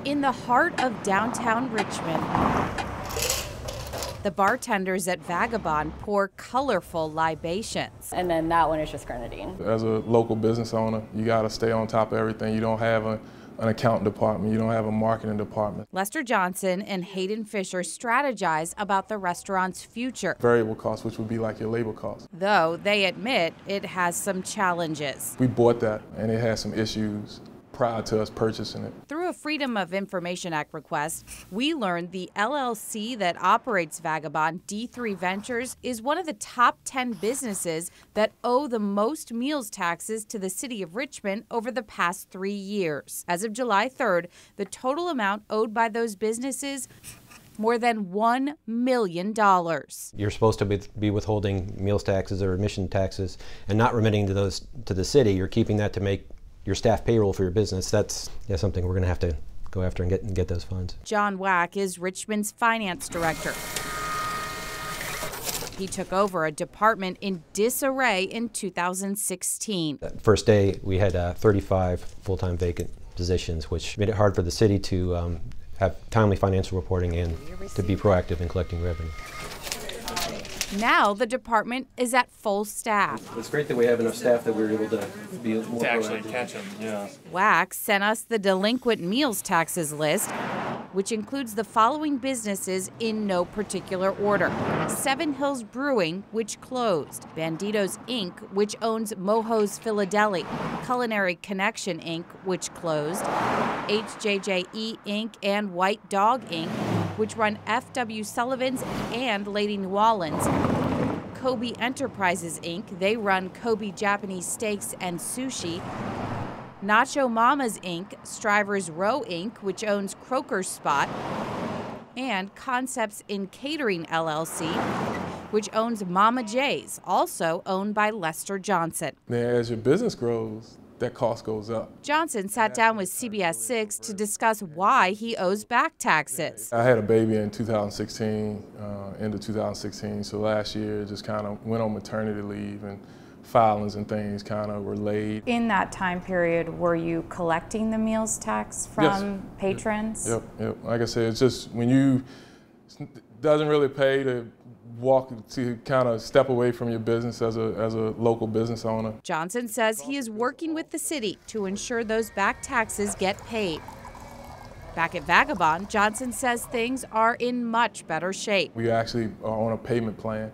In the heart of downtown Richmond, the bartenders at Vagabond pour colorful libations. And then that one is just grenadine. As a local business owner, you got to stay on top of everything. You don't have an accounting department. You don't have a marketing department. Lester Johnson and Hayden Fisher strategize about the restaurant's future. Variable costs, which would be like your labor costs. Though they admit it has some challenges. We bought that, and it had some issues prior to us purchasing it. Through a Freedom of Information Act request, we learned the LLC that operates Vagabond, D3 Ventures, is one of the top 10 businesses that owe the most meals taxes to the city of Richmond over the past 3 years. As of July 3rd, the total amount owed by those businesses more than $1 million. You're supposed to be withholding meals taxes or admission taxes and not remitting to the city. You're keeping that to make your staff payroll for your business. That's something we're going to have to go after and get those funds. John Wack is Richmond's finance director. He took over a department in disarray in 2016. That first day, we had 35 full-time vacant positions, which made it hard for the city to have timely financial reporting and to be proactive in collecting revenue. Now the department is at full staff. It's great that we have enough staff that we're able to be more to actually proactive. catch them, yeah. Wax sent us the delinquent meals taxes list, which includes the following businesses in no particular order. Seven Hills Brewing, which closed. Banditos Inc., which owns Mojo's Philadelphia. Culinary Connection Inc., which closed. HJJE Inc. and White Dog Inc., which run F.W. Sullivan's and Lady New Orleans. Kobe Enterprises Inc., they run Kobe Japanese Steaks and Sushi. Nacho Mamas Inc., Strivers Row Inc., which owns Croker's Spot. And Concepts in Catering LLC, which owns Mama J's, also owned by Lester Johnson. Now, as your business grows, that cost goes up. Johnson sat down with CBS 6 to discuss why he owes back taxes. I had a baby in 2016, end of 2016, so last year just kind of went on maternity leave and filings and things kind of were laid. In that time period, were you collecting the meals tax from patrons? Yep. Like I said, it's just when it doesn't really pay to kind of step away from your business as a local business owner. Johnson says he is working with the city to ensure those back taxes get paid. Back at Vagabond, Johnson says things are in much better shape. We actually are on a payment plan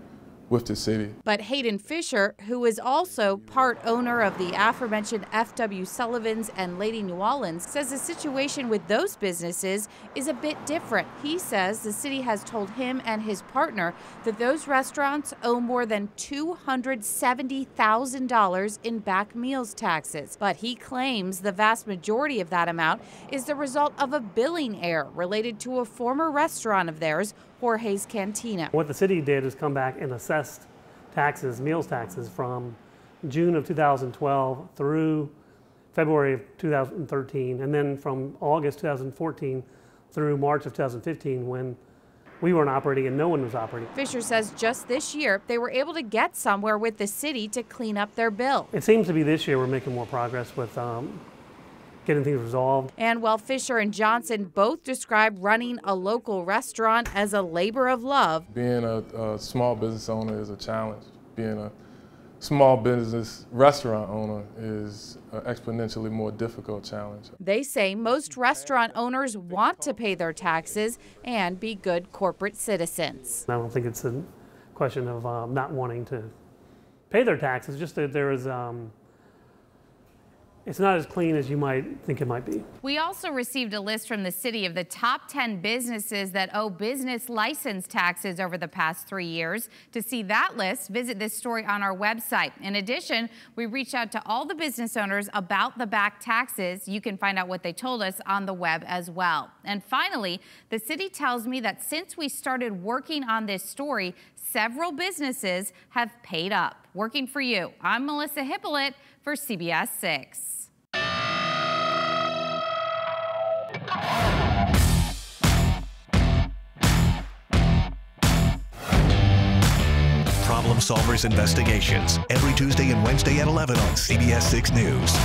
with the city. But Hayden Fisher, who is also part owner of the aforementioned F.W. Sullivan's and Lady New Orleans, says the situation with those businesses is a bit different. He says the city has told him and his partner that those restaurants owe more than $270,000 in back meals taxes. But he claims the vast majority of that amount is the result of a billing error related to a former restaurant of theirs, Jorge's Cantina. What the city did is come back and assessed taxes, meals taxes, from June of 2012 through February of 2013, and then from August 2014 through March of 2015 when we weren't operating and no one was operating. Fisher says just this year they were able to get somewhere with the city to clean up their bill. It seems to be this year we're making more progress with getting things resolved. And while Fisher and Johnson both describe running a local restaurant as a labor of love, being a small business owner is a challenge. Being a small business restaurant owner is an exponentially more difficult challenge. They say most restaurant owners want to pay their taxes and be good corporate citizens. I don't think it's a question of not wanting to pay their taxes, just that there is it's not as clean as you might think it might be. We also received a list from the city of the top 10 businesses that owe business license taxes over the past 3 years. To see that list, visit this story on our website. In addition, we reached out to all the business owners about the back taxes. You can find out what they told us on the web as well. And finally, the city tells me that since we started working on this story, several businesses have paid up. Working for you, I'm Melissa Hippolyte for CBS 6. Problem Solvers Investigations, every Tuesday and Wednesday at 11 on CBS 6 News.